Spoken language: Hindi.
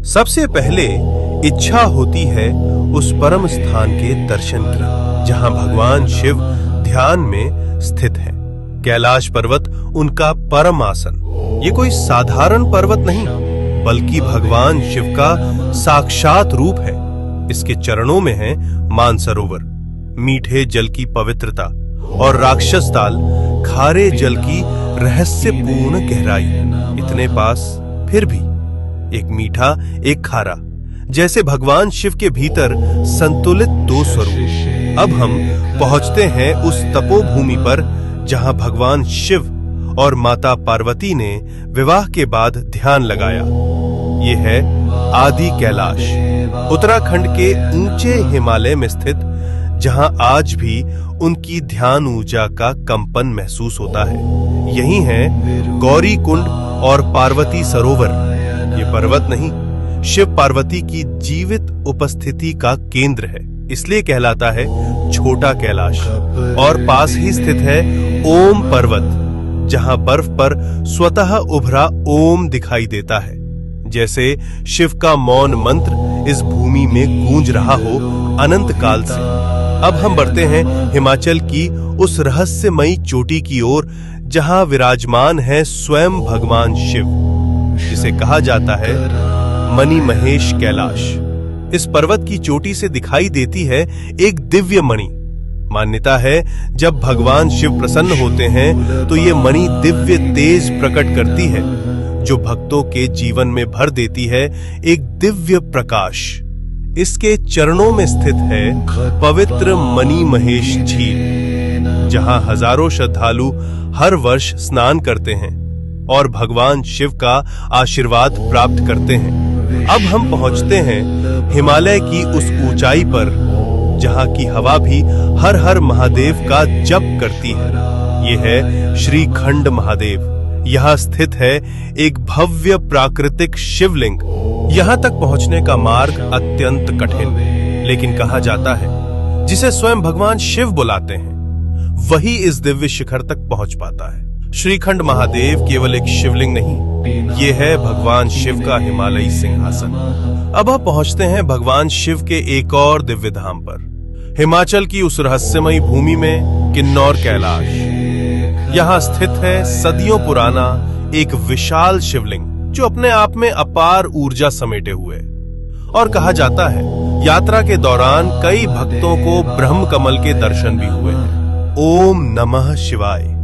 सबसे पहले इच्छा होती है उस परम स्थान के दर्शन की जहां भगवान शिव ध्यान में स्थित है। कैलाश पर्वत उनका परम आसन। ये कोई साधारण पर्वत नहीं बल्कि भगवान शिव का साक्षात रूप है। इसके चरणों में है मानसरोवर, मीठे जल की पवित्रता, और राक्षस ताल, खारे जल की रहस्यपूर्ण गहराई। इतने पास फिर भी एक मीठा एक खारा, जैसे भगवान शिव के भीतर संतुलित दो स्वरूप। अब हम पहुंचते हैं उस तपोभूमि पर जहां भगवान शिव और माता पार्वती ने विवाह के बाद ध्यान लगाया। ये है आदि कैलाश, उत्तराखंड के ऊंचे हिमालय में स्थित, जहां आज भी उनकी ध्यान ऊर्जा का कंपन महसूस होता है। यही है गौरी कुंड और पार्वती सरोवर। ये पर्वत नहीं, शिव पार्वती की जीवित उपस्थिति का केंद्र है, इसलिए कहलाता है छोटा कैलाश। और पास ही स्थित है ओम पर्वत, जहां बर्फ पर स्वतः उभरा ओम दिखाई देता है, जैसे शिव का मौन मंत्र इस भूमि में गूंज रहा हो अनंत काल से। अब हम बढ़ते हैं हिमाचल की उस रहस्यमयी चोटी की ओर जहां विराजमान है स्वयं भगवान शिव, जिसे कहा जाता है मणि महेश कैलाश। इस पर्वत की चोटी से दिखाई देती है एक दिव्य मणि। मान्यता है जब भगवान शिव प्रसन्न होते हैं तो ये मणि दिव्य तेज प्रकट करती है, जो भक्तों के जीवन में भर देती है एक दिव्य प्रकाश। इसके चरणों में स्थित है पवित्र मणि महेश झील, जहां हजारों श्रद्धालु हर वर्ष स्नान करते हैं और भगवान शिव का आशीर्वाद प्राप्त करते हैं। अब हम पहुंचते हैं हिमालय की उस ऊंचाई पर जहां की हवा भी हर हर महादेव का जप करती है। ये है श्रीखंड महादेव। यहाँ स्थित है एक भव्य प्राकृतिक शिवलिंग। यहाँ तक पहुंचने का मार्ग अत्यंत कठिन, लेकिन कहा जाता है जिसे स्वयं भगवान शिव बुलाते हैं वही इस दिव्य शिखर तक पहुंच पाता है। श्रीखंड महादेव केवल एक शिवलिंग नहीं, ये है भगवान शिव का हिमालयी सिंहासन। अब हम पहुंचते हैं भगवान शिव के एक और दिव्य धाम पर, हिमाचल की उस रहस्यमयी भूमि में किन्नौर कैलाश। यहाँ स्थित है सदियों पुराना एक विशाल शिवलिंग, जो अपने आप में अपार ऊर्जा समेटे हुए। और कहा जाता है यात्रा के दौरान कई भक्तों को ब्रह्म कमल के दर्शन भी हुए हैं। ओम नमः शिवाय।